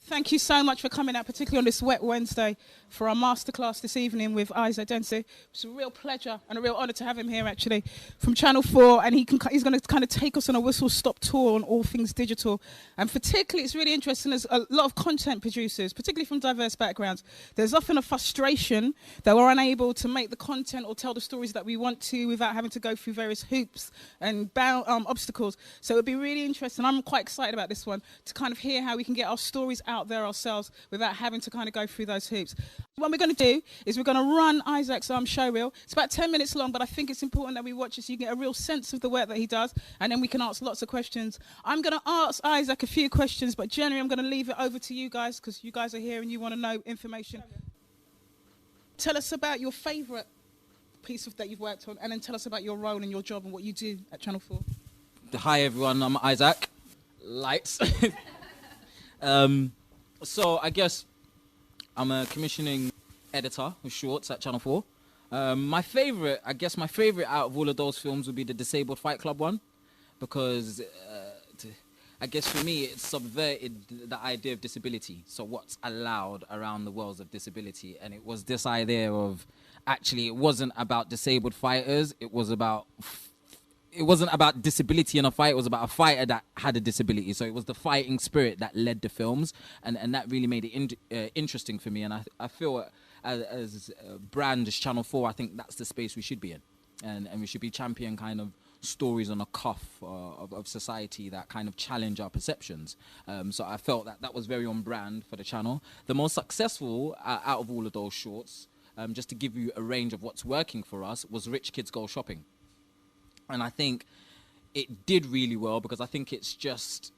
Thank you so much for coming out, particularly on this wet Wednesday, for our masterclass this evening with Isaac Densu. It's a real pleasure and a real honour to have him here, actually, from Channel 4, and he's going to kind of take us on a whistle-stop tour on all things digital. And particularly, it's really interesting, there's a lot of content producers, particularly from diverse backgrounds. There's often a frustration that we're unable to make the content or tell the stories that we want to without having to go through various hoops and obstacles. So it'll be really interesting. I'm quite excited about this one, to kind of hear how we can get our stories out there ourselves without having to kind of go through those hoops. What we're going to do is we're going to run Isaac's show reel. It's about 10 minutes long, but I think it's important that we watch it so you get a real sense of the work that he does, and then we can ask lots of questions. I'm going to ask Isaac a few questions, but generally I'm going to leave it over to you guys because you guys are here and you want to know information. Tell us about your favourite piece that you've worked on, and then tell us about your role and your job and what you do at Channel 4. Hi everyone, I'm Isaac. Lights. So I guess I'm a commissioning editor of shorts at Channel 4. My favourite out of all of those films would be the Disabled Fight Club one, because I guess for me it subverted the idea of disability. So what's allowed around the worlds of disability, and it was this idea of actually it wasn't about disabled fighters, it wasn't about disability in a fight, it was about a fighter that had a disability. So it was the fighting spirit that led the films, and that really made it interesting for me. And I feel as a brand, as Channel 4, I think that's the space we should be in. And we should be champion kind of stories on a cuff of society that kind of challenge our perceptions. So I felt that was very on brand for the channel. The most successful out of all of those shorts, just to give you a range of what's working for us, was Rich Kids Go Shopping. And I think it did really well because I think it's just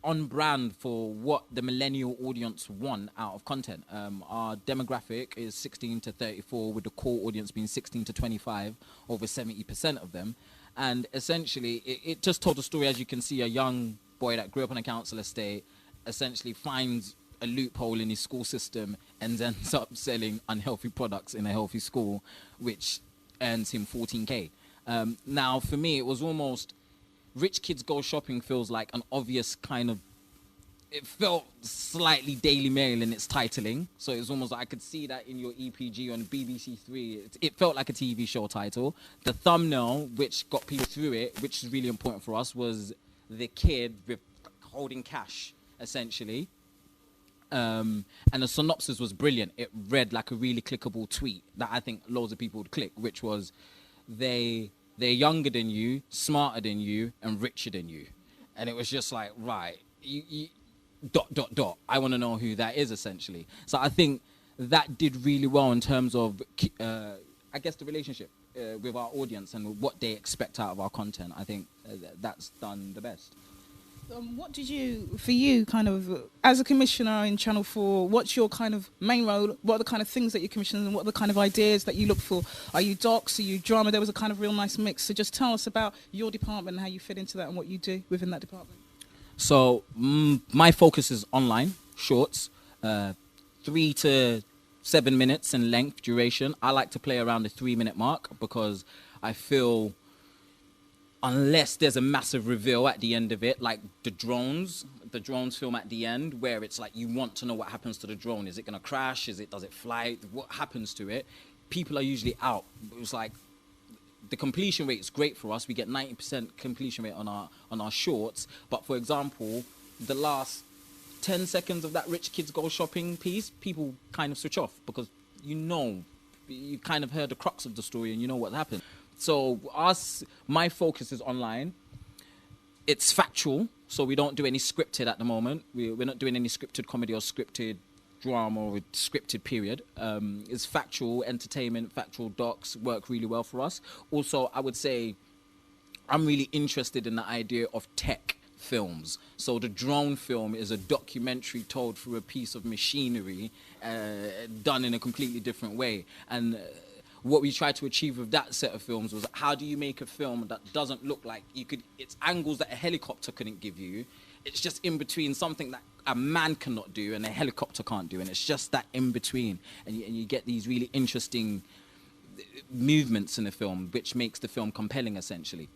on brand for what the millennial audience want out of content. Our demographic is 16 to 34, with the core audience being 16 to 25, over 70% of them. And essentially, it just told a story, as you can see, a young boy that grew up on a council estate essentially finds a loophole in his school system and ends up selling unhealthy products in a healthy school, which earns him 14K. Now, for me, it was almost Rich Kids Go Shopping feels like an obvious kind of, it felt slightly Daily Mail in its titling. So it was almost like I could see that in your EPG on BBC Three. It felt like a TV show title. The thumbnail, which got people through it, which is really important for us, was the kid with holding cash, essentially. And the synopsis was brilliant. It read like a really clickable tweet that I think loads of people would click, which was, they're younger than you, smarter than you, and richer than you. And it was just like, right, you I want to know who that is, essentially. So I think that did really well in terms of, I guess, the relationship with our audience and what they expect out of our content. I think that's done the best. What did for you, kind of, as a commissioner in Channel 4, what's your kind of main role? What are the kind of things that you commission and what are the kind of ideas that you look for? Are you docs? Are you drama? There was a kind of real nice mix. So just tell us about your department and how you fit into that and what you do within that department. So my focus is online, shorts, 3 to 7 minutes in length, duration. I like to play around the 3-minute mark because I feel, unless there's a massive reveal at the end of it, like the drones film at the end, where it's like you want to know what happens to the drone. Is it going to crash? Does it fly? What happens to it? People are usually out. It was like the completion rate is great for us. We get 90% completion rate on our shorts. But for example, the last 10 seconds of that Rich Kids Go Shopping piece, people kind of switch off because you kind of heard the crux of the story and you know what happened. So my focus is online. It's factual, so we don't do any scripted at the moment. We're not doing any scripted comedy or scripted drama or scripted period. It's factual entertainment, factual docs work really well for us. Also, I would say I'm really interested in the idea of tech films. So the drone film is a documentary told through a piece of machinery, done in a completely different way. And what we tried to achieve with that set of films was, how do you make a film that doesn't look like it's angles that a helicopter couldn't give you. It's just in between something that a man cannot do and a helicopter can't do. And it's just that in between. And you get these really interesting movements in the film, which makes the film compelling, essentially.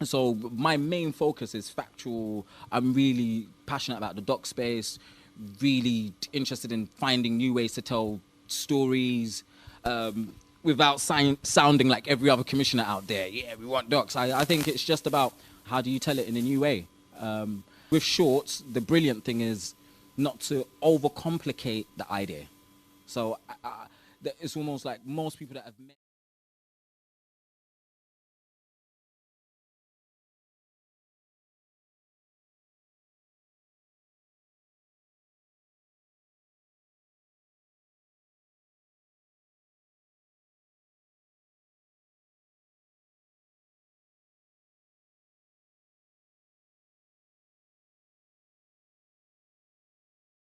So my main focus is factual. I'm really passionate about the doc space, really interested in finding new ways to tell stories without sounding like every other commissioner out there. Yeah, we want docs. I think it's just about how do you tell it in a new way. With shorts, the brilliant thing is not to overcomplicate the idea. So it's almost like most people that have met